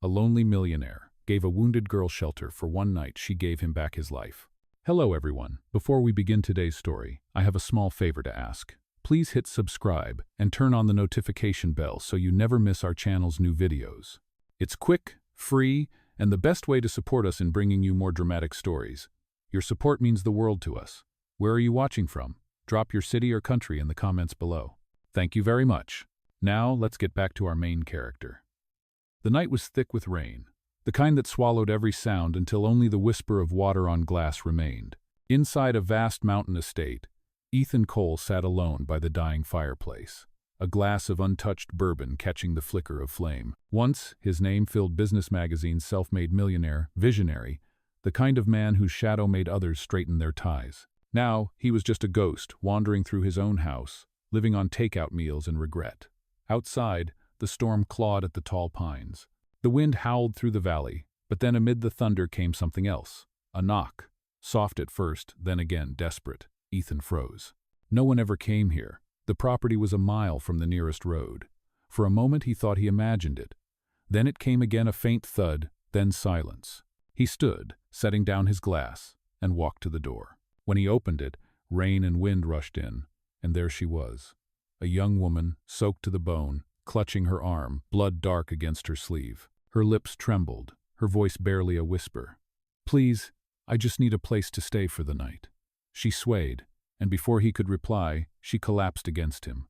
A lonely millionaire gave a wounded girl shelter for one night. She gave him back his life. Hello everyone. Before we begin today's story, I have a small favor to ask. Please hit subscribe and turn on the notification bell so you never miss our channel's new videos. It's quick, free, and the best way to support us in bringing you more dramatic stories. Your support means the world to us. Where are you watching from? Drop your city or country in the comments below. Thank you very much. Now, let's get back to our main character. The night was thick with rain, the kind that swallowed every sound until only the whisper of water on glass remained. Inside a vast mountain estate, Ethan Cole sat alone by the dying fireplace, a glass of untouched bourbon catching the flicker of flame. Once, his name filled business magazines, self-made millionaire, visionary, the kind of man whose shadow made others straighten their ties. Now, he was just a ghost, wandering through his own house, living on takeout meals and regret. Outside, the storm clawed at the tall pines. The wind howled through the valley, but then amid the thunder came something else. A knock. Soft at first, then again desperate. Ethan froze. No one ever came here. The property was a mile from the nearest road. For a moment he thought he imagined it. Then it came again, a faint thud, then silence. He stood, setting down his glass, and walked to the door. When he opened it, rain and wind rushed in, and there she was. A young woman, soaked to the bone, clutching her arm, blood dark against her sleeve. Her lips trembled, her voice barely a whisper. "Please, I just need a place to stay for the night." She swayed, and before he could reply, she collapsed against him.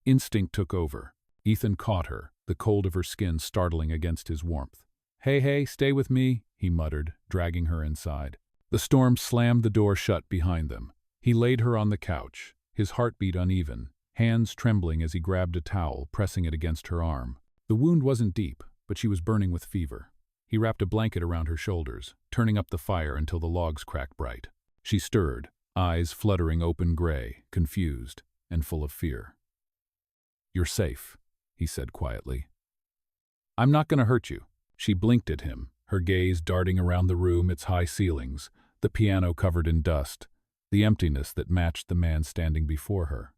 Instinct took over. Ethan caught her, the cold of her skin startling against his warmth. Hey, stay with me," he muttered, dragging her inside. The storm slammed the door shut behind them. He laid her on the couch, his heartbeat uneven, hands trembling as he grabbed a towel, pressing it against her arm. The wound wasn't deep, but she was burning with fever. He wrapped a blanket around her shoulders, turning up the fire until the logs cracked bright. She stirred, eyes fluttering open gray, confused, and full of fear. "You're safe," he said quietly. "I'm not going to hurt you." She blinked at him, her gaze darting around the room, its high ceilings, the piano covered in dust, the emptiness that matched the man standing before her.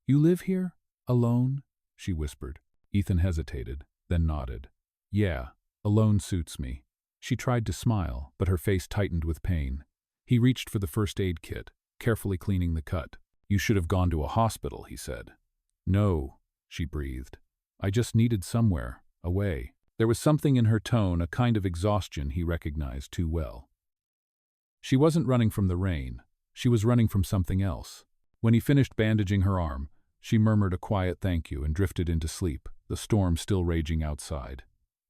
"You live here? Alone?" she whispered. Ethan hesitated, then nodded. "Yeah, alone suits me." She tried to smile, but her face tightened with pain. He reached for the first aid kit, carefully cleaning the cut. "You should have gone to a hospital," he said. "No," she breathed. "I just needed somewhere, away." There was something in her tone, a kind of exhaustion he recognized too well. She wasn't running from the rain. She was running from something else. When he finished bandaging her arm, she murmured a quiet thank you and drifted into sleep, the storm still raging outside.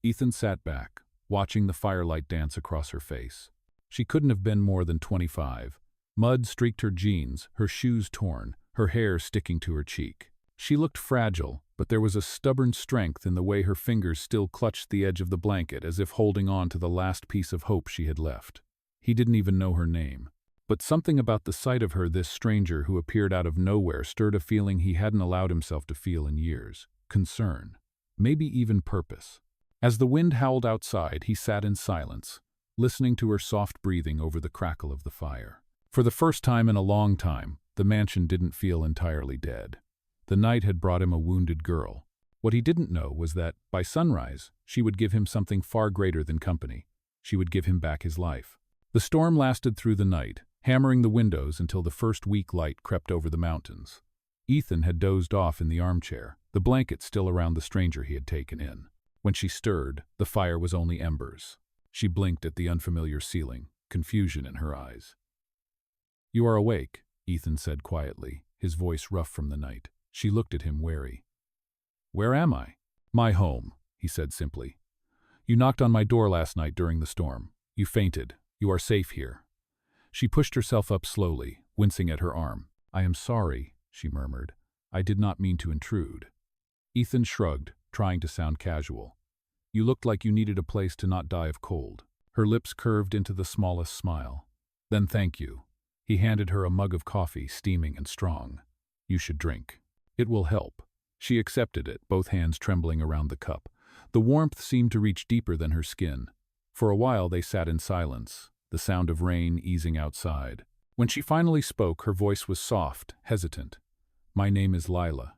Ethan sat back, watching the firelight dance across her face. She couldn't have been more than 25. Mud streaked her jeans, her shoes torn, her hair sticking to her cheek. She looked fragile, but there was a stubborn strength in the way her fingers still clutched the edge of the blanket as if holding on to the last piece of hope she had left. He didn't even know her name. But something about the sight of her, this stranger who appeared out of nowhere, stirred a feeling he hadn't allowed himself to feel in years. Concern. Maybe even purpose. As the wind howled outside, he sat in silence, listening to her soft breathing over the crackle of the fire. For the first time in a long time, the mansion didn't feel entirely dead. The night had brought him a wounded girl. What he didn't know was that, by sunrise, she would give him something far greater than company. She would give him back his life. The storm lasted through the night, hammering the windows until the first weak light crept over the mountains. Ethan had dozed off in the armchair, the blanket still around the stranger he had taken in. When she stirred, the fire was only embers. She blinked at the unfamiliar ceiling, confusion in her eyes. "You are awake," Ethan said quietly, his voice rough from the night. She looked at him wary. "Where am I?" "My home," he said simply. "You knocked on my door last night during the storm. You fainted. You are safe here." She pushed herself up slowly, wincing at her arm. "I am sorry," she murmured. "I did not mean to intrude." Ethan shrugged, trying to sound casual. "You looked like you needed a place to not die of cold." Her lips curved into the smallest smile. "Then thank you." He handed her a mug of coffee, steaming and strong. "You should drink. It will help." She accepted it, both hands trembling around the cup. The warmth seemed to reach deeper than her skin. For a while they sat in silence, the sound of rain easing outside. When she finally spoke, her voice was soft, hesitant. "My name is Lila."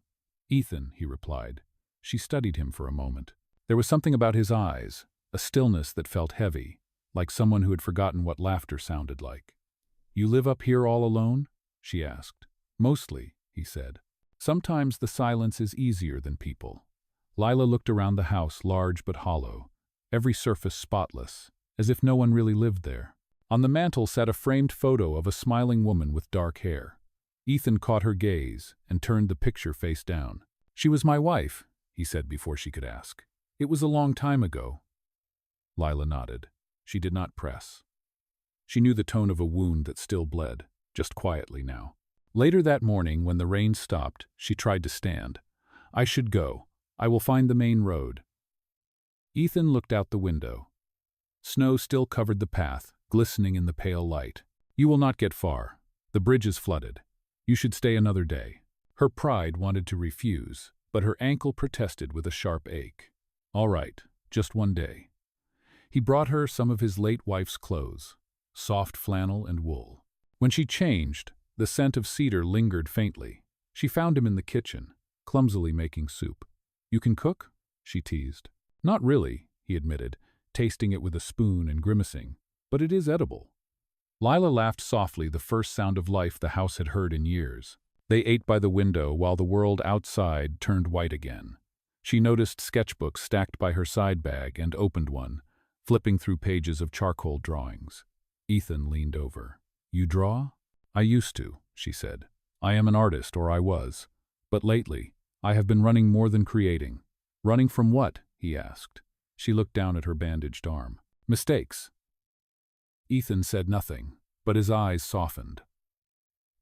"Ethan," he replied. She studied him for a moment. There was something about his eyes, a stillness that felt heavy, like someone who had forgotten what laughter sounded like. "You live up here all alone?" she asked. "Mostly," he said. "Sometimes the silence is easier than people." Lila looked around the house, large but hollow, every surface spotless, as if no one really lived there. On the mantel sat a framed photo of a smiling woman with dark hair. Ethan caught her gaze and turned the picture face down. "She was my wife," he said before she could ask. "It was a long time ago." Lila nodded. She did not press. She knew the tone of a wound that still bled, just quietly now. Later that morning, when the rain stopped, she tried to stand. "I should go. I will find the main road." Ethan looked out the window. Snow still covered the path, glistening in the pale light. "You will not get far. The bridge is flooded. You should stay another day." Her pride wanted to refuse, but her ankle protested with a sharp ache. "All right, just one day." He brought her some of his late wife's clothes, soft flannel and wool. When she changed, the scent of cedar lingered faintly. She found him in the kitchen, clumsily making soup. "You can cook?" she teased. "Not really," he admitted, tasting it with a spoon and grimacing, "but it is edible." Lila laughed softly, the first sound of life the house had heard in years. They ate by the window while the world outside turned white again. She noticed sketchbooks stacked by her side bag and opened one, flipping through pages of charcoal drawings. Ethan leaned over. "You draw?" "I used to," she said. "I am an artist, or I was. But lately, I have been running more than creating." "Running from what?" he asked. She looked down at her bandaged arm. "Mistakes." Ethan said nothing, but his eyes softened.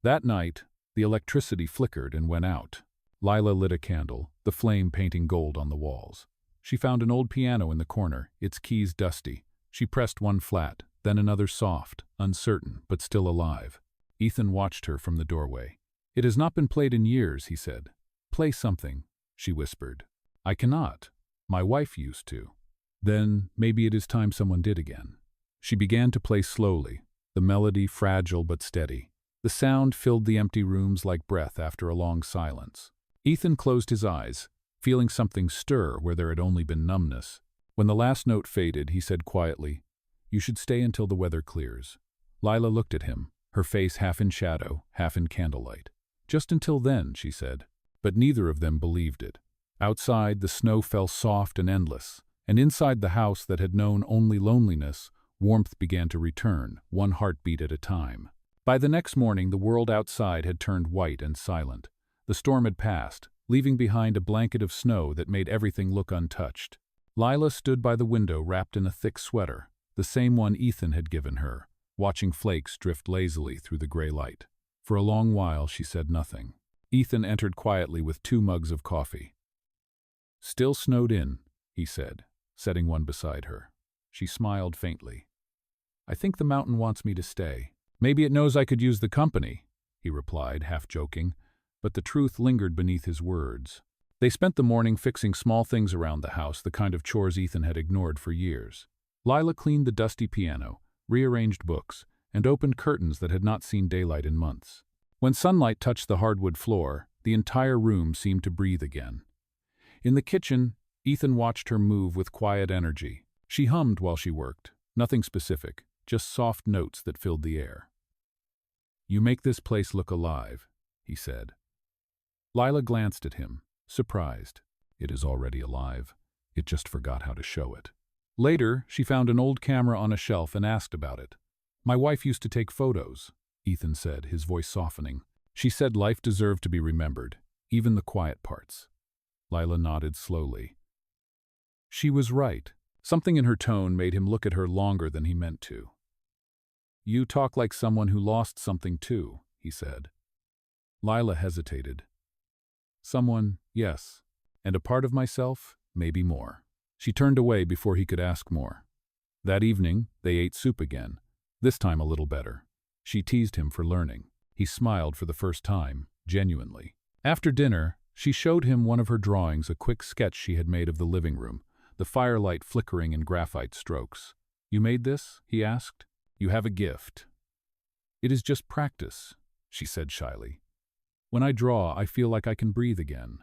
That night, the electricity flickered and went out. Lila lit a candle, the flame painting gold on the walls. She found an old piano in the corner, its keys dusty. She pressed one flat, then another soft, uncertain, but still alive. Ethan watched her from the doorway. "It has not been played in years," he said. "Play something," she whispered. "I cannot. My wife used to." "Then maybe it is time someone did again." She began to play slowly, the melody fragile but steady. The sound filled the empty rooms like breath after a long silence. Ethan closed his eyes, feeling something stir where there had only been numbness. When the last note faded, he said quietly, "You should stay until the weather clears." Lila looked at him, her face half in shadow, half in candlelight. "Just until then," she said. But neither of them believed it. Outside, the snow fell soft and endless, and inside the house that had known only loneliness, warmth began to return, one heartbeat at a time. By the next morning, the world outside had turned white and silent. The storm had passed, leaving behind a blanket of snow that made everything look untouched. Lila stood by the window wrapped in a thick sweater, the same one Ethan had given her, watching flakes drift lazily through the gray light. For a long while, she said nothing. Ethan entered quietly with 2 mugs of coffee. "Still snowed in," he said, setting one beside her. She smiled faintly. "I think the mountain wants me to stay. Maybe it knows I could use the company," he replied, half joking, but the truth lingered beneath his words. They spent the morning fixing small things around the house, the kind of chores Ethan had ignored for years. Lila cleaned the dusty piano, rearranged books, and opened curtains that had not seen daylight in months. When sunlight touched the hardwood floor, the entire room seemed to breathe again. In the kitchen, Ethan watched her move with quiet energy. She hummed while she worked, nothing specific, just soft notes that filled the air. "You make this place look alive," he said. Lila glanced at him, surprised. It is already alive. It just forgot how to show it. Later, she found an old camera on a shelf and asked about it. "My wife used to take photos," Ethan said, his voice softening. "She said life deserved to be remembered, even the quiet parts." Lila nodded slowly. She was right. Something in her tone made him look at her longer than he meant to. "You talk like someone who lost something too," he said. Lila hesitated. "Someone, yes. And a part of myself, maybe more." She turned away before he could ask more. That evening, they ate soup again, this time a little better. She teased him for learning. He smiled for the first time, genuinely. After dinner, she showed him one of her drawings, a quick sketch she had made of the living room, the firelight flickering in graphite strokes. "You made this?" he asked. "You have a gift." "It is just practice," she said shyly. "When I draw, I feel like I can breathe again."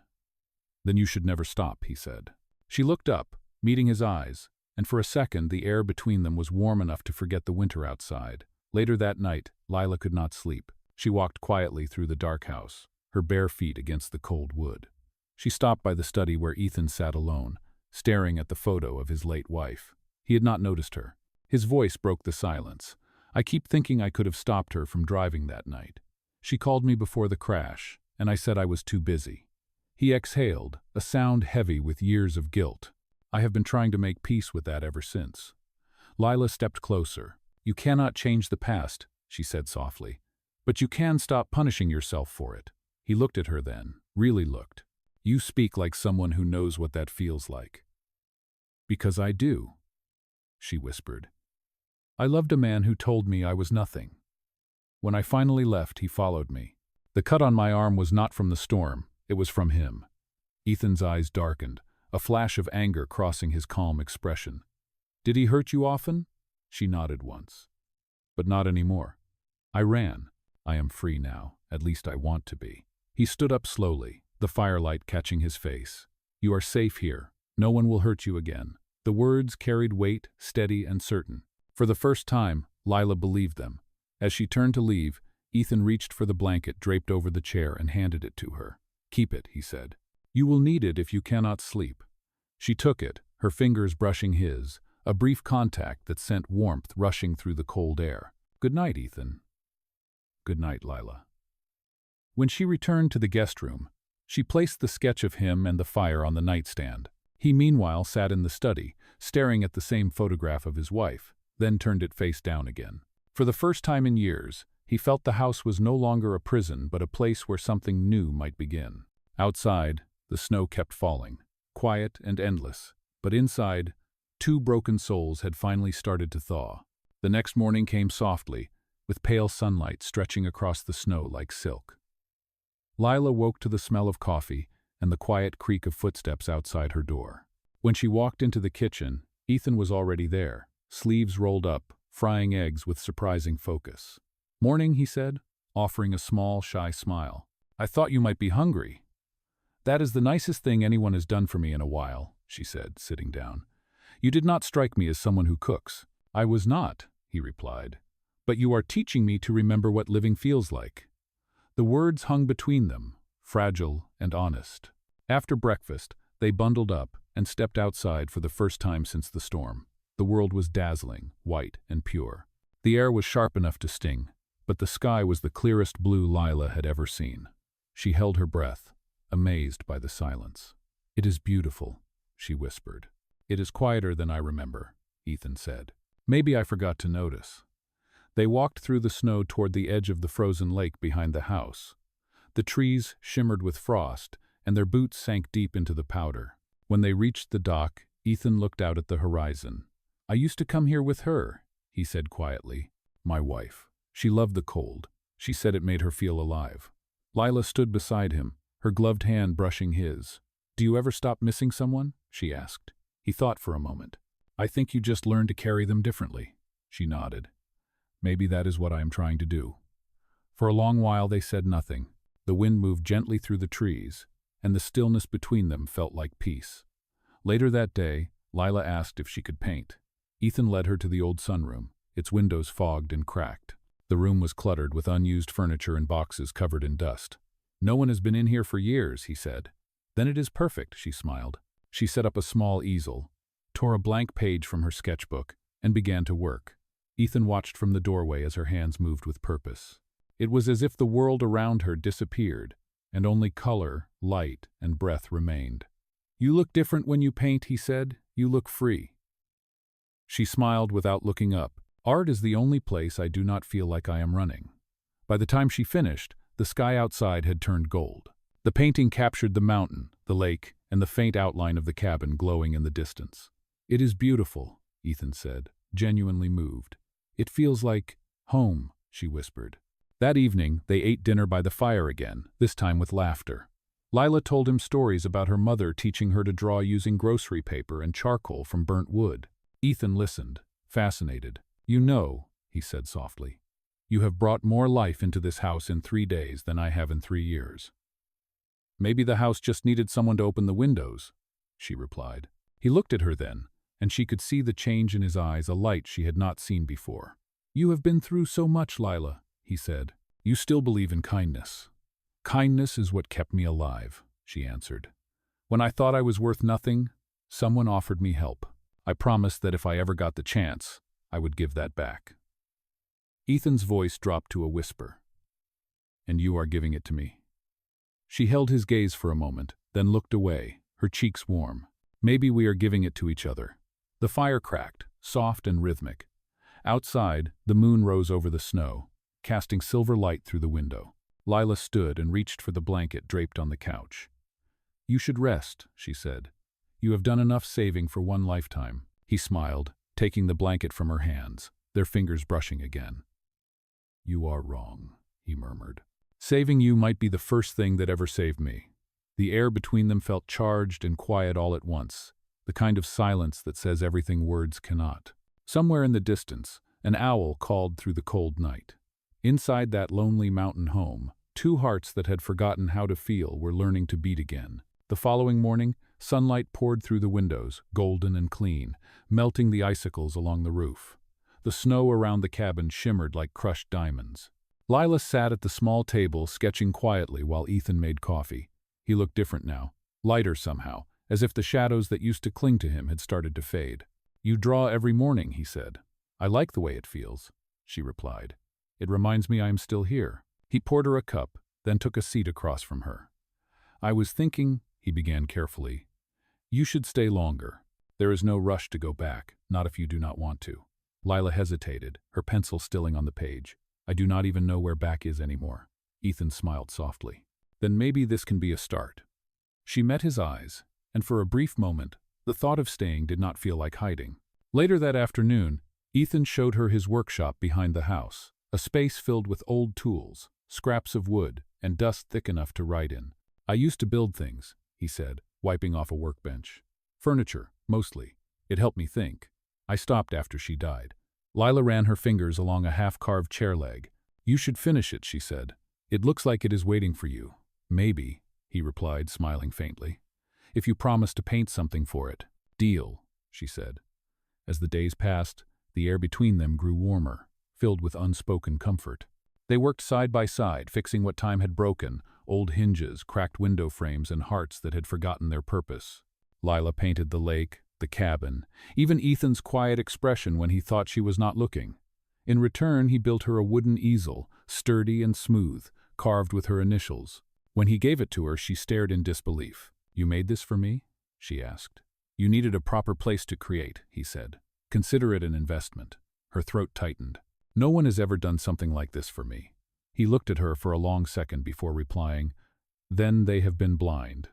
"Then you should never stop," he said. She looked up, meeting his eyes, and for a second the air between them was warm enough to forget the winter outside. Later that night, Lila could not sleep. She walked quietly through the dark house, her bare feet against the cold wood. She stopped by the study where Ethan sat alone, staring at the photo of his late wife. He had not noticed her. His voice broke the silence. "I keep thinking I could have stopped her from driving that night. She called me before the crash, and I said I was too busy." He exhaled, a sound heavy with years of guilt. "I have been trying to make peace with that ever since." Lila stepped closer. "You cannot change the past," she said softly, "but you can stop punishing yourself for it." He looked at her then, really looked. "You speak like someone who knows what that feels like." "Because I do," she whispered. "I loved a man who told me I was nothing. When I finally left, he followed me. The cut on my arm was not from the storm, it was from him." Ethan's eyes darkened, a flash of anger crossing his calm expression. "Did he hurt you often?" She nodded once. "But not anymore. I ran. I am free now, at least I want to be." He stood up slowly, the firelight catching his face. "You are safe here. No one will hurt you again." The words carried weight, steady and certain. For the first time, Lila believed them. As she turned to leave, Ethan reached for the blanket draped over the chair and handed it to her. "Keep it," he said. "You will need it if you cannot sleep." She took it, her fingers brushing his, a brief contact that sent warmth rushing through the cold air. "Good night, Ethan." "Good night, Lila." When she returned to the guest room, she placed the sketch of him and the fire on the nightstand. He meanwhile sat in the study, staring at the same photograph of his wife, then turned it face down again. For the first time in years, he felt the house was no longer a prison but a place where something new might begin. Outside, the snow kept falling, quiet and endless, but inside, two broken souls had finally started to thaw. The next morning came softly, with pale sunlight stretching across the snow like silk. Lila woke to the smell of coffee and the quiet creak of footsteps outside her door. When she walked into the kitchen, Ethan was already there, sleeves rolled up, frying eggs with surprising focus. "Morning," he said, offering a small, shy smile. "I thought you might be hungry." "That is the nicest thing anyone has done for me in a while," she said, sitting down. "You did not strike me as someone who cooks." "I was not," he replied. "But you are teaching me to remember what living feels like." The words hung between them, fragile and honest. After breakfast, they bundled up and stepped outside for the first time since the storm. The world was dazzling, white and pure. The air was sharp enough to sting, but the sky was the clearest blue Lila had ever seen. She held her breath, amazed by the silence. "It is beautiful," she whispered. "It is quieter than I remember," Ethan said. "Maybe I forgot to notice." They walked through the snow toward the edge of the frozen lake behind the house. The trees shimmered with frost, and their boots sank deep into the powder. When they reached the dock, Ethan looked out at the horizon. "I used to come here with her," he said quietly. "My wife. She loved the cold. She said it made her feel alive." Lila stood beside him, her gloved hand brushing his. "Do you ever stop missing someone?" she asked. He thought for a moment. "I think you just learn to carry them differently," she nodded. "Maybe that is what I am trying to do." For a long while they said nothing. The wind moved gently through the trees, and the stillness between them felt like peace. Later that day, Lila asked if she could paint. Ethan led her to the old sunroom, its windows fogged and cracked. The room was cluttered with unused furniture and boxes covered in dust. "No one has been in here for years," he said. "Then it is perfect," she smiled. She set up a small easel, tore a blank page from her sketchbook, and began to work. Ethan watched from the doorway as her hands moved with purpose. It was as if the world around her disappeared, and only color, light, and breath remained. "You look different when you paint," he said. "You look free." She smiled without looking up. "Art is the only place I do not feel like I am running." By the time she finished, the sky outside had turned gold. The painting captured the mountain, the lake, and the faint outline of the cabin glowing in the distance. "It is beautiful," Ethan said, genuinely moved. "It feels like home," she whispered. That evening, they ate dinner by the fire again, this time with laughter. Lila told him stories about her mother teaching her to draw using grocery paper and charcoal from burnt wood. Ethan listened, fascinated. "You know," he said softly, "you have brought more life into this house in 3 days than I have in 3 years." "Maybe the house just needed someone to open the windows," she replied. He looked at her then, and she could see the change in his eyes, a light she had not seen before. "You have been through so much, Lila," he said. "You still believe in kindness." "Kindness is what kept me alive," she answered. "When I thought I was worth nothing, someone offered me help. I promised that if I ever got the chance, I would give that back." Ethan's voice dropped to a whisper. "And you are giving it to me?" She held his gaze for a moment, then looked away, her cheeks warm. "Maybe we are giving it to each other." The fire cracked, soft and rhythmic. Outside, the moon rose over the snow, casting silver light through the window. Lila stood and reached for the blanket draped on the couch. "You should rest," she said. "You have done enough saving for one lifetime." He smiled, taking the blanket from her hands, their fingers brushing again. "You are wrong," he murmured. "Saving you might be the first thing that ever saved me." The air between them felt charged and quiet all at once, the kind of silence that says everything words cannot. Somewhere in the distance, an owl called through the cold night. Inside that lonely mountain home, two hearts that had forgotten how to feel were learning to beat again. The following morning, sunlight poured through the windows, golden and clean, melting the icicles along the roof. The snow around the cabin shimmered like crushed diamonds. Lila sat at the small table, sketching quietly while Ethan made coffee. He looked different now, lighter somehow, as if the shadows that used to cling to him had started to fade. "You draw every morning," he said. "I like the way it feels," she replied. "It reminds me I am still here." He poured her a cup, then took a seat across from her. "I was thinking," he began carefully, "you should stay longer. There is no rush to go back, not if you do not want to." Lila hesitated, her pencil stilling on the page. "I do not even know where back is anymore." Ethan smiled softly. "Then maybe this can be a start." She met his eyes, and for a brief moment, the thought of staying did not feel like hiding. Later that afternoon, Ethan showed her his workshop behind the house, a space filled with old tools, scraps of wood, and dust thick enough to write in. "I used to build things," he said, wiping off a workbench. "Furniture, mostly. It helped me think. I stopped after she died." Lila ran her fingers along a half-carved chair leg. "You should finish it," she said. "It looks like it is waiting for you." "Maybe," he replied, smiling faintly. "If you promise to paint something for it." "Deal," she said. As the days passed, the air between them grew warmer, filled with unspoken comfort. They worked side by side, fixing what time had broken, old hinges, cracked window frames, and hearts that had forgotten their purpose. Lila painted the lake, the cabin, even Ethan's quiet expression when he thought she was not looking. In return, he built her a wooden easel, sturdy and smooth, carved with her initials. When he gave it to her, she stared in disbelief. "You made this for me?" she asked. "You needed a proper place to create," he said. "Consider it an investment." Her throat tightened. "No one has ever done something like this for me." He looked at her for a long second before replying, "Then they have been blind."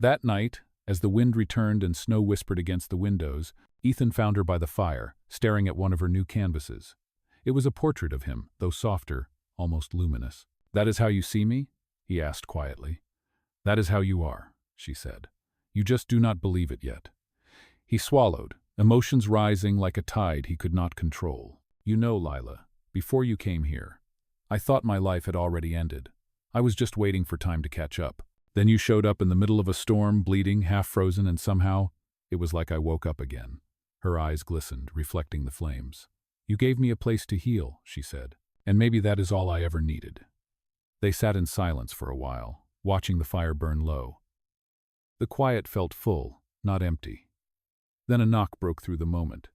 That night, as the wind returned and snow whispered against the windows, Ethan found her by the fire, staring at one of her new canvases. It was a portrait of him, though softer, almost luminous. "That is how you see me?" he asked quietly. "That is how you are," she said. "You just do not believe it yet." He swallowed, emotions rising like a tide he could not control. "You know, Lila, before you came here, I thought my life had already ended. I was just waiting for time to catch up. Then you showed up in the middle of a storm, bleeding, half-frozen, and somehow, it was like I woke up again." Her eyes glistened, reflecting the flames. "You gave me a place to heal," she said, "and maybe that is all I ever needed." They sat in silence for a while, watching the fire burn low. The quiet felt full, not empty. Then a knock broke through the moment.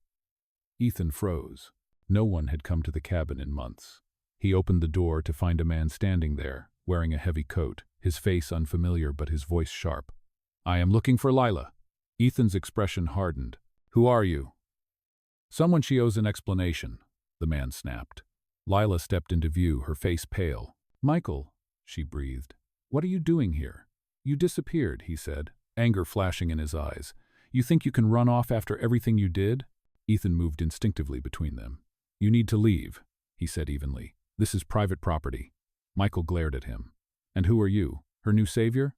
Ethan froze. No one had come to the cabin in months. He opened the door to find a man standing there, wearing a heavy coat, his face unfamiliar but his voice sharp. "I am looking for Lila." Ethan's expression hardened. "Who are you?" "Someone she owes an explanation," the man snapped. Lila stepped into view, her face pale. "Michael," she breathed. "What are you doing here?" "You disappeared," he said, anger flashing in his eyes. "You think you can run off after everything you did?" Ethan moved instinctively between them. "You need to leave," he said evenly. "This is private property." Michael glared at him. "And who are you? Her new savior?"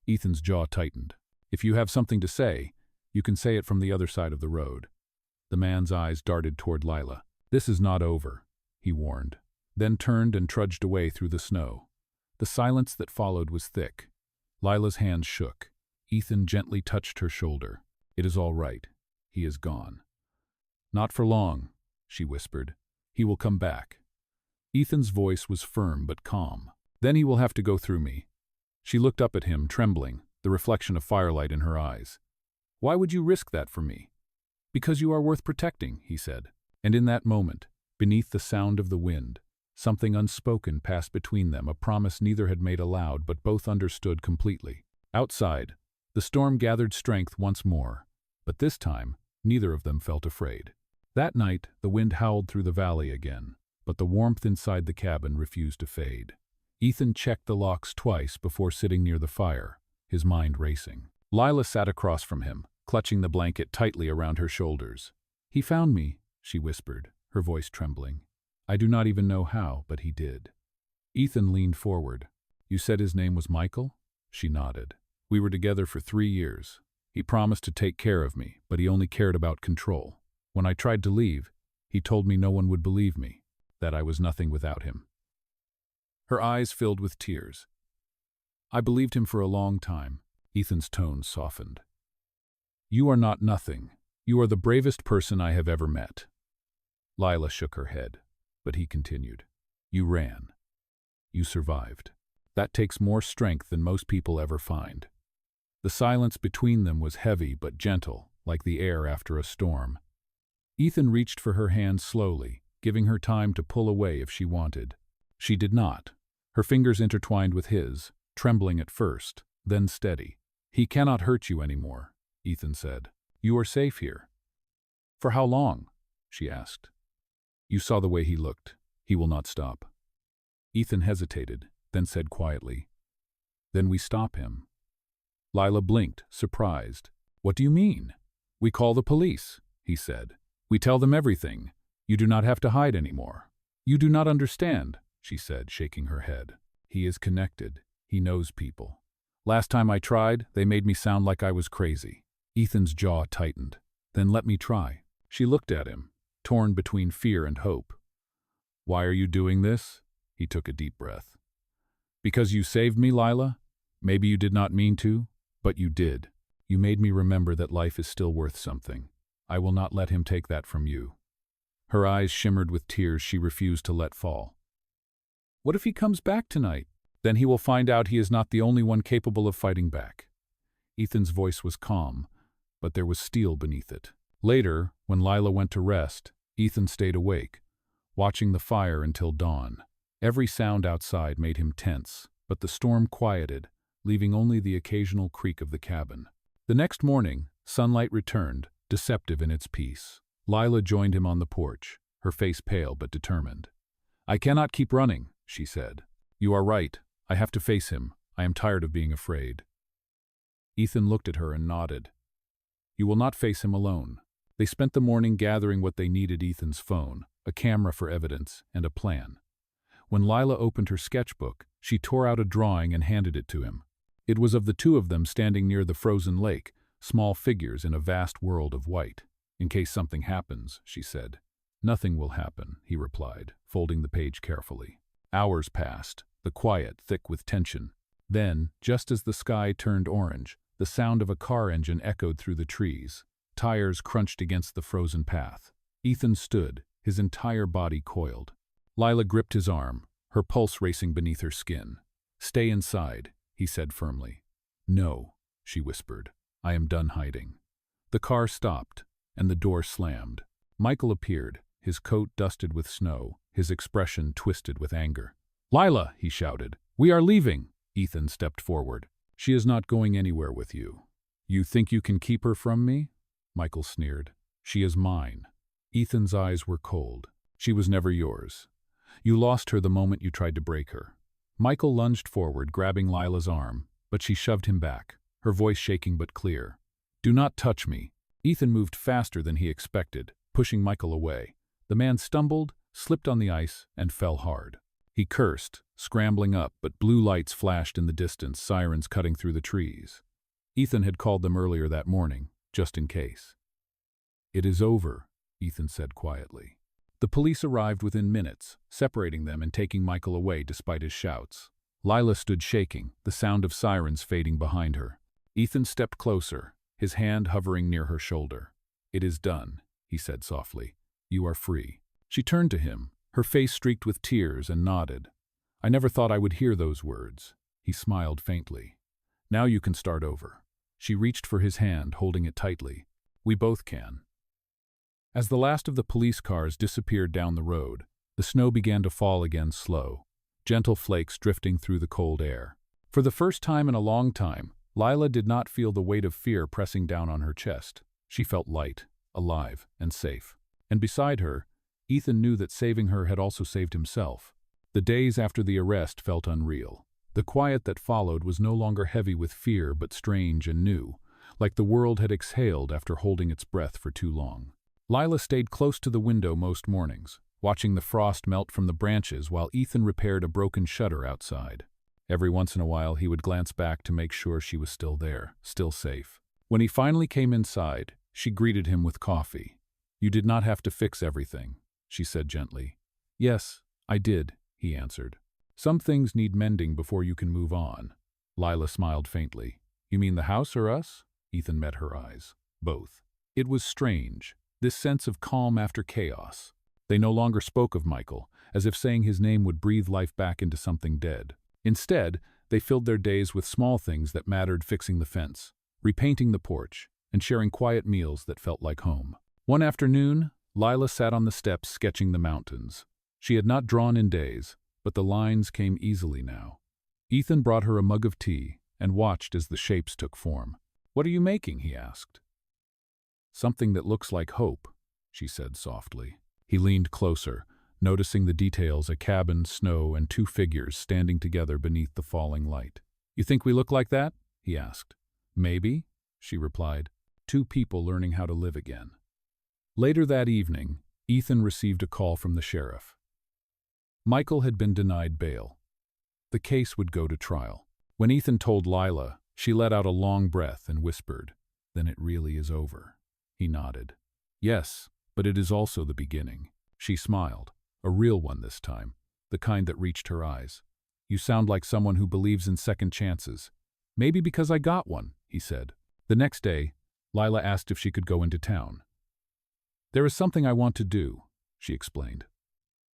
Ethan's jaw tightened. "If you have something to say, you can say it from the other side of the road." The man's eyes darted toward Lila. "This is not over," he warned, then turned and trudged away through the snow. The silence that followed was thick. Lila's hands shook. Ethan gently touched her shoulder. "It is all right," He is gone. Not for long, she whispered. He will come back. Ethan's voice was firm but calm. Then he will have to go through me. She looked up at him, trembling, the reflection of firelight in her eyes. Why would you risk that for me? Because you are worth protecting, he said. And in that moment, beneath the sound of the wind, something unspoken passed between them, a promise neither had made aloud but both understood completely. Outside, the storm gathered strength once more, but this time, neither of them felt afraid. That night, the wind howled through the valley again, but the warmth inside the cabin refused to fade. Ethan checked the locks twice before sitting near the fire, his mind racing. Lila sat across from him, clutching the blanket tightly around her shoulders. He found me, she whispered, her voice trembling. I do not even know how, but he did. Ethan leaned forward. You said his name was Michael? She nodded. We were together for 3 years. He promised to take care of me, but he only cared about control. When I tried to leave, he told me no one would believe me, that I was nothing without him. Her eyes filled with tears. I believed him for a long time. Ethan's tone softened. You are not nothing. You are the bravest person I have ever met. Lila shook her head, but he continued. You ran. You survived. That takes more strength than most people ever find. The silence between them was heavy but gentle, like the air after a storm. Ethan reached for her hand slowly, giving her time to pull away if she wanted. She did not. Her fingers intertwined with his, trembling at first, then steady. He cannot hurt you anymore, Ethan said. You are safe here. For how long? She asked. You saw the way he looked. He will not stop. Ethan hesitated, then said quietly, Then we stop him. Lila blinked, surprised. What do you mean? We call the police, he said. We tell them everything. You do not have to hide anymore. You do not understand, she said, shaking her head. He is connected. He knows people. Last time I tried, they made me sound like I was crazy. Ethan's jaw tightened. Then let me try. She looked at him, torn between fear and hope. Why are you doing this? He took a deep breath. Because you saved me, Lila? Maybe you did not mean to, but you did. You made me remember that life is still worth something. I will not let him take that from you. Her eyes shimmered with tears she refused to let fall. What if he comes back tonight? Then he will find out he is not the only one capable of fighting back. Ethan's voice was calm, but there was steel beneath it. Later, when Lila went to rest, Ethan stayed awake, watching the fire until dawn. Every sound outside made him tense, but the storm quieted, leaving only the occasional creak of the cabin. The next morning, sunlight returned, deceptive in its peace. Lila joined him on the porch, her face pale but determined. I cannot keep running, she said. You are right. I have to face him. I am tired of being afraid. Ethan looked at her and nodded. You will not face him alone. They spent the morning gathering what they needed: Ethan's phone, a camera for evidence, and a plan. When Lila opened her sketchbook, she tore out a drawing and handed it to him. It was of the two of them standing near the frozen lake, small figures in a vast world of white. In case something happens, she said. Nothing will happen, he replied, folding the page carefully. Hours passed, the quiet thick with tension. Then, just as the sky turned orange, the sound of a car engine echoed through the trees. Tires crunched against the frozen path. Ethan stood, his entire body coiled. Lila gripped his arm, her pulse racing beneath her skin. Stay inside, he said firmly. No, she whispered. I am done hiding. The car stopped, and the door slammed. Michael appeared, his coat dusted with snow, his expression twisted with anger. Lila, he shouted. We are leaving. Ethan stepped forward. She is not going anywhere with you. You think you can keep her from me? Michael sneered. She is mine. Ethan's eyes were cold. She was never yours. You lost her the moment you tried to break her. Michael lunged forward, grabbing Lila's arm, but she shoved him back, her voice shaking but clear. Do not touch me. Ethan moved faster than he expected, pushing Michael away. The man stumbled, slipped on the ice, and fell hard. He cursed, scrambling up, but blue lights flashed in the distance, sirens cutting through the trees. Ethan had called them earlier that morning, just in case. It is over, Ethan said quietly. The police arrived within minutes, separating them and taking Michael away despite his shouts. Lila stood shaking, the sound of sirens fading behind her. Ethan stepped closer, his hand hovering near her shoulder. "It is done," he said softly. "You are free." She turned to him, her face streaked with tears, and nodded. "I never thought I would hear those words." He smiled faintly. "Now you can start over." She reached for his hand, holding it tightly. "We both can." As the last of the police cars disappeared down the road, the snow began to fall again slow, gentle flakes drifting through the cold air. For the first time in a long time, Lila did not feel the weight of fear pressing down on her chest. She felt light, alive, and safe. And beside her, Ethan knew that saving her had also saved himself. The days after the arrest felt unreal. The quiet that followed was no longer heavy with fear but strange and new, like the world had exhaled after holding its breath for too long. Lila stayed close to the window most mornings, watching the frost melt from the branches while Ethan repaired a broken shutter outside. Every once in a while he would glance back to make sure she was still there, still safe. When he finally came inside, she greeted him with coffee. "You did not have to fix everything," she said gently. "Yes, I did," he answered. "Some things need mending before you can move on." Lila smiled faintly. "You mean the house or us?" Ethan met her eyes. "Both." It was strange, this sense of calm after chaos. They no longer spoke of Michael, as if saying his name would breathe life back into something dead. Instead, they filled their days with small things that mattered: fixing the fence, repainting the porch, and sharing quiet meals that felt like home. One afternoon, Lila sat on the steps sketching the mountains. She had not drawn in days, but the lines came easily now. Ethan brought her a mug of tea and watched as the shapes took form. "What are you making?" he asked. "Something that looks like hope," she said softly. He leaned closer, noticing the details: a cabin, snow, and two figures standing together beneath the falling light. "You think we look like that?" he asked. "Maybe," she replied. "Two people learning how to live again." Later that evening, Ethan received a call from the sheriff. Michael had been denied bail. The case would go to trial. When Ethan told Lila, she let out a long breath and whispered, "Then it really is over." He nodded. "Yes, but it is also the beginning." She smiled, a real one this time, the kind that reached her eyes. "You sound like someone who believes in second chances." "Maybe because I got one," he said. The next day, Lila asked if she could go into town. "There is something I want to do," she explained.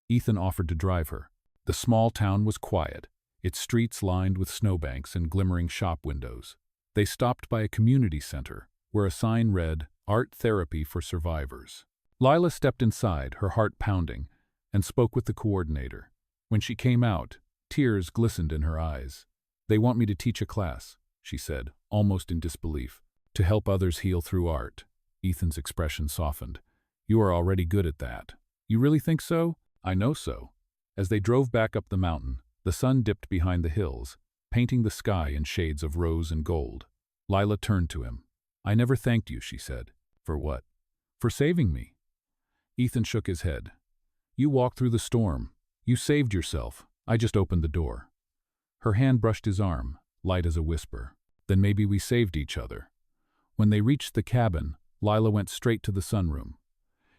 Ethan offered to drive her. The small town was quiet, its streets lined with snowbanks and glimmering shop windows. They stopped by a community center, where a sign read, "Art Therapy for Survivors." Lila stepped inside, her heart pounding, and spoke with the coordinator. When she came out, tears glistened in her eyes. "They want me to teach a class," she said, almost in disbelief, "to help others heal through art." Ethan's expression softened. "You are already good at that." "You really think so?" "I know so." As they drove back up the mountain, the sun dipped behind the hills, painting the sky in shades of rose and gold. Lila turned to him. "I never thanked you," she said. "For what?" "For saving me." Ethan shook his head. "You walked through the storm. You saved yourself. I just opened the door." Her hand brushed his arm, light as a whisper. "Then maybe we saved each other." When they reached the cabin, Lila went straight to the sunroom.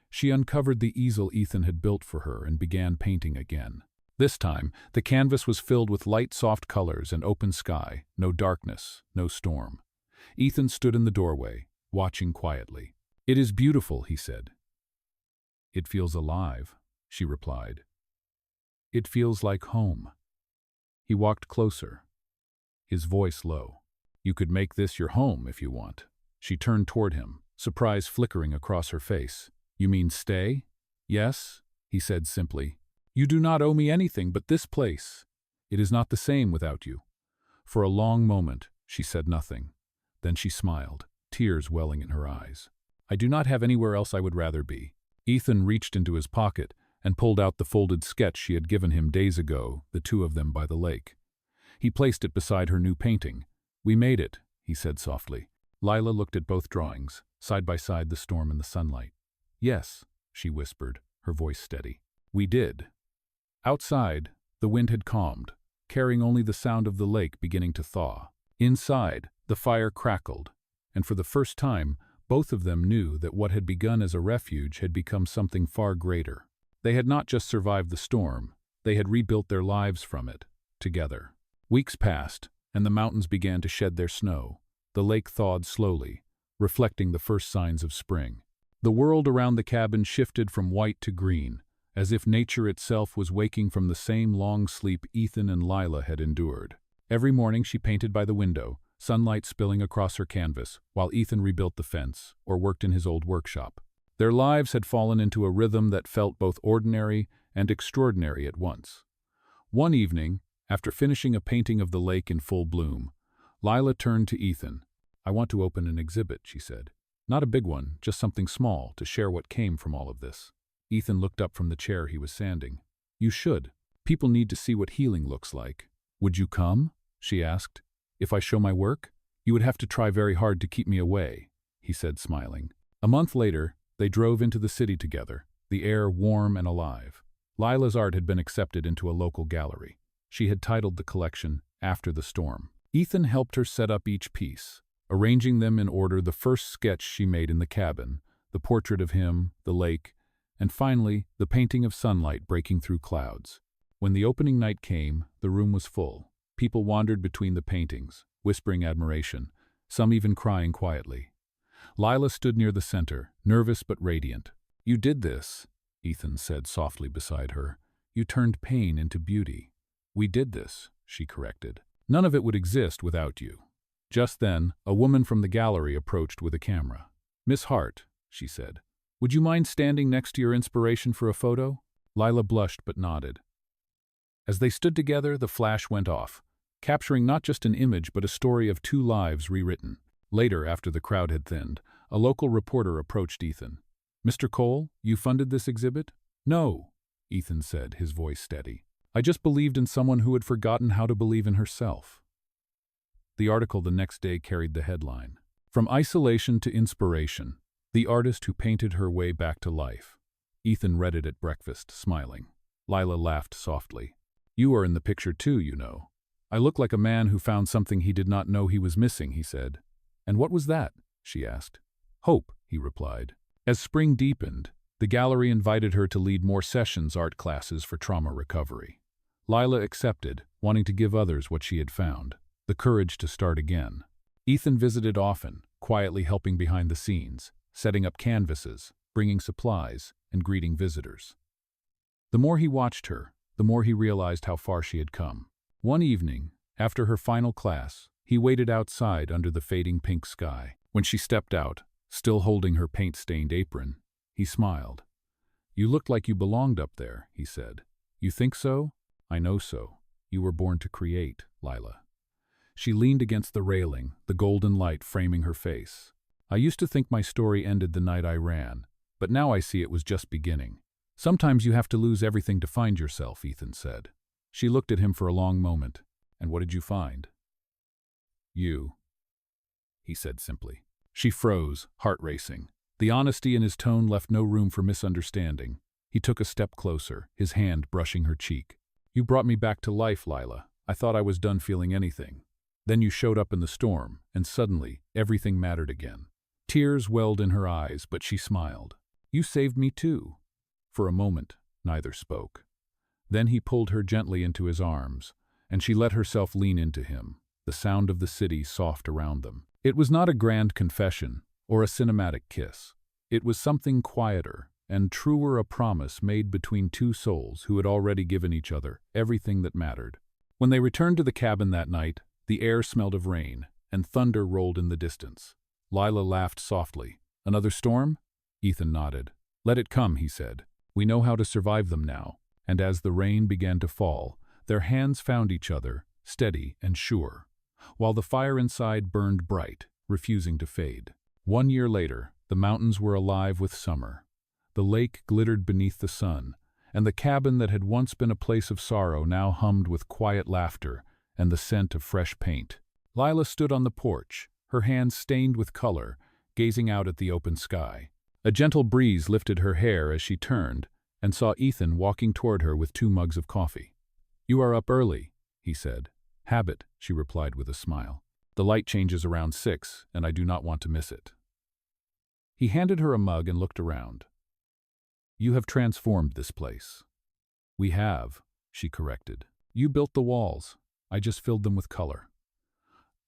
She uncovered the easel Ethan had built for her and began painting again. This time, the canvas was filled with light, soft colors and open sky, no darkness, no storm. Ethan stood in the doorway, watching quietly. "It is beautiful," he said. "It feels alive," she replied. "It feels like home." He walked closer, his voice low. "You could make this your home if you want." She turned toward him, surprise flickering across her face. "You mean stay?" "Yes," he said simply. "You do not owe me anything but this place. It is not the same without you." For a long moment, she said nothing. Then she smiled, tears welling in her eyes. "I do not have anywhere else I would rather be." Ethan reached into his pocket and pulled out the folded sketch she had given him days ago, the two of them by the lake. He placed it beside her new painting. "We made it," he said softly. Lila looked at both drawings, side by side, the storm and the sunlight. "Yes," she whispered, her voice steady. "We did." Outside, the wind had calmed, carrying only the sound of the lake beginning to thaw. Inside, the fire crackled, and for the first time, both of them knew that what had begun as a refuge had become something far greater. They had not just survived the storm, they had rebuilt their lives from it, together. Weeks passed, and the mountains began to shed their snow. The lake thawed slowly, reflecting the first signs of spring. The world around the cabin shifted from white to green, as if nature itself was waking from the same long sleep Ethan and Lila had endured. Every morning she painted by the window, sunlight spilling across her canvas, while Ethan rebuilt the fence or worked in his old workshop. Their lives had fallen into a rhythm that felt both ordinary and extraordinary at once. One evening, after finishing a painting of the lake in full bloom, Lila turned to Ethan. "I want to open an exhibit," she said. "Not a big one, just something small to share what came from all of this." Ethan looked up from the chair he was sanding. "You should. People need to see what healing looks like." "Would you come?" she asked. "If I show my work? You would have to try very hard to keep me away," he said, smiling. A month later, they drove into the city together, the air warm and alive. Lila's art had been accepted into a local gallery. She had titled the collection After the Storm. Ethan helped her set up each piece, arranging them in order: the first sketch she made in the cabin, the portrait of him, the lake, and finally, the painting of sunlight breaking through clouds. When the opening night came, the room was full. People wandered between the paintings, whispering admiration, some even crying quietly. Lila stood near the center, nervous but radiant. "You did this," Ethan said softly beside her. "You turned pain into beauty." "We did this," she corrected. "None of it would exist without you." Just then, a woman from the gallery approached with a camera. "Miss Hart," she said, "would you mind standing next to your inspiration for a photo?" Lila blushed but nodded. As they stood together, the flash went off, capturing not just an image but a story of two lives rewritten. Later, after the crowd had thinned, a local reporter approached Ethan. "Mr. Cole, you funded this exhibit?" "No," Ethan said, his voice steady. "I just believed in someone who had forgotten how to believe in herself." The article the next day carried the headline, "From Isolation to Inspiration, the artist who painted her way back to life." Ethan read it at breakfast, smiling. Lila laughed softly. "You are in the picture too, you know." "I look like a man who found something he did not know he was missing," he said. "And what was that?" she asked. "Hope," he replied. As spring deepened, the gallery invited her to lead more sessions, art classes for trauma recovery. Lila accepted, wanting to give others what she had found, the courage to start again. Ethan visited often, quietly helping behind the scenes, setting up canvases, bringing supplies, and greeting visitors. The more he watched her, the more he realized how far she had come. One evening, after her final class, he waited outside under the fading pink sky. When she stepped out, still holding her paint-stained apron, he smiled. "You looked like you belonged up there," he said. "You think so? I know so. You were born to create, Lila." She leaned against the railing, the golden light framing her face. "I used to think my story ended the night I ran, but now I see it was just beginning." "Sometimes you have to lose everything to find yourself," Ethan said. She looked at him for a long moment. "And what did you find?" "You," he said simply. She froze, heart racing. The honesty in his tone left no room for misunderstanding. He took a step closer, his hand brushing her cheek. "You brought me back to life, Lila. I thought I was done feeling anything. Then you showed up in the storm, and suddenly, everything mattered again." Tears welled in her eyes, but she smiled. "You saved me too." For a moment, neither spoke. Then he pulled her gently into his arms, and she let herself lean into him, the sound of the city soft around them. It was not a grand confession or a cinematic kiss. It was something quieter and truer, a promise made between two souls who had already given each other everything that mattered. When they returned to the cabin that night, the air smelled of rain, and thunder rolled in the distance. Lila laughed softly. "Another storm?" Ethan nodded. "Let it come," he said. "We know how to survive them now." And as the rain began to fall, their hands found each other, steady and sure, while the fire inside burned bright, refusing to fade. 1 year later, the mountains were alive with summer. The lake glittered beneath the sun, and the cabin that had once been a place of sorrow now hummed with quiet laughter and the scent of fresh paint. Lila stood on the porch, her hands stained with color, gazing out at the open sky. A gentle breeze lifted her hair as she turned and saw Ethan walking toward her with 2 mugs of coffee. "You are up early," he said. "Habit," she replied with a smile. "The light changes around 6, and I do not want to miss it." He handed her a mug and looked around. "You have transformed this place." "We have," she corrected. "You built the walls. I just filled them with color."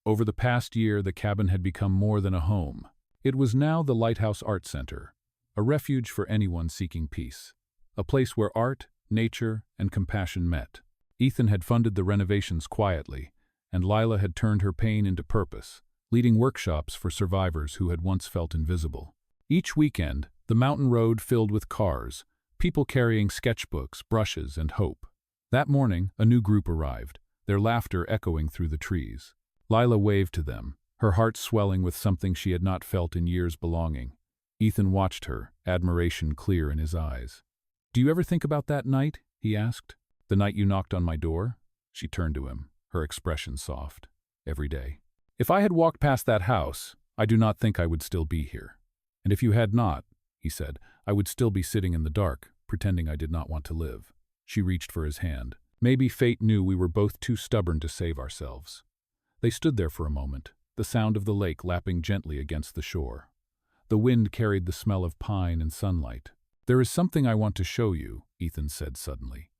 Over the past year, the cabin had become more than a home. It was now the Lighthouse Art Center, a refuge for anyone seeking peace. A place where art, nature, and compassion met. Ethan had funded the renovations quietly, and Lila had turned her pain into purpose, leading workshops for survivors who had once felt invisible. Each weekend, the mountain road filled with cars, people carrying sketchbooks, brushes, and hope. That morning, a new group arrived, their laughter echoing through the trees. Lila waved to them, her heart swelling with something she had not felt in years belonging. Ethan watched her, admiration clear in his eyes. "Do you ever think about that night?" he asked. "The night you knocked on my door?" She turned to him, her expression soft. "Every day. If I had walked past that house, I do not think I would still be here. And if you had not," he said, "I would still be sitting in the dark, pretending I did not want to live." She reached for his hand. Maybe fate knew we were both too stubborn to save ourselves. They stood there for a moment, the sound of the lake lapping gently against the shore. The wind carried the smell of pine and sunlight. "There is something I want to show you," Ethan said suddenly.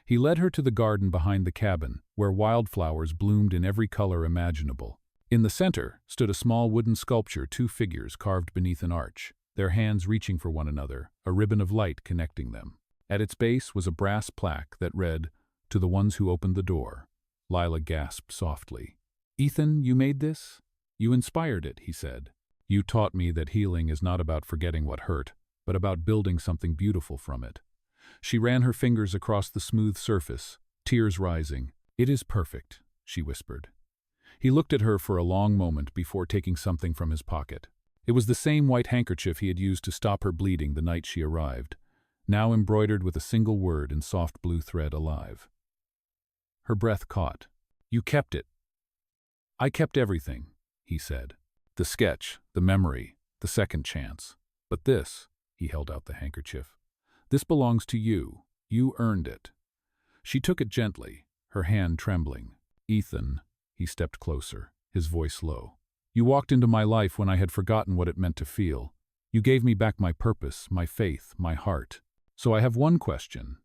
He led her to the garden behind the cabin, where wildflowers bloomed in every color imaginable. In the center stood a small wooden sculpture, two figures carved beneath an arch, their hands reaching for one another, a ribbon of light connecting them. At its base was a brass plaque that read, "To the ones who opened the door." Lila gasped softly. "Ethan, you made this? You inspired it," he said. "You taught me that healing is not about forgetting what hurt, but about building something beautiful from it." She ran her fingers across the smooth surface, tears rising. "It is perfect," she whispered. He looked at her for a long moment before taking something from his pocket. It was the same white handkerchief he had used to stop her bleeding the night she arrived, now embroidered with a single word in soft blue thread, "Alive." Her breath caught. "You kept it." "I kept everything," he said. "The sketch, the memory, the second chance. But this," he held out the handkerchief, "this belongs to you. You earned it." She took it gently, her hand trembling. "Ethan," he stepped closer, his voice low. "You walked into my life when I had forgotten what it meant to feel. You gave me back my purpose, my faith, my heart. So I have one question."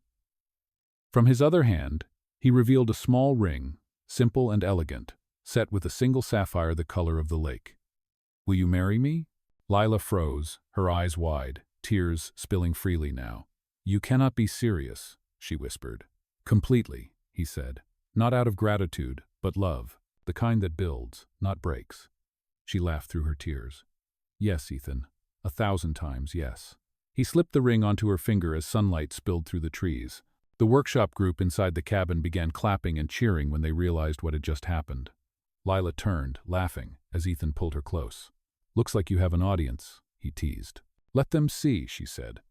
From his other hand, he revealed a small ring, simple and elegant, set with a single sapphire the color of the lake. "Will you marry me?" Lila froze, her eyes wide, tears spilling freely now. "You cannot be serious," she whispered. "Completely," he said. "Not out of gratitude, but love, the kind that builds, not breaks." She laughed through her tears. "Yes, Ethan, 1,000 times yes." He slipped the ring onto her finger as sunlight spilled through the trees. The workshop group inside the cabin began clapping and cheering when they realized what had just happened. Lila turned, laughing, as Ethan pulled her close. "Looks like you have an audience," he teased. "Let them see," she said.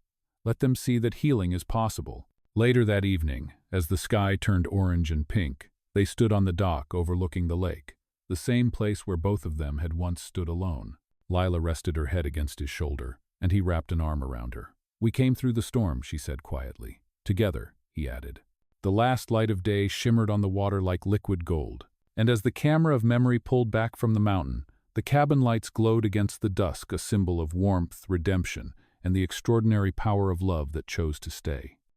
"Let them see that healing is possible." Later that evening, as the sky turned orange and pink, they stood on the dock overlooking the lake, the same place where both of them had once stood alone. Lila rested her head against his shoulder, and he wrapped an arm around her. "We came through the storm," she said quietly. "Together," he added. The last light of day shimmered on the water like liquid gold, and as the camera of memory pulled back from the mountain, the cabin lights glowed against the dusk, a symbol of warmth, redemption, and the extraordinary power of love that chose to stay.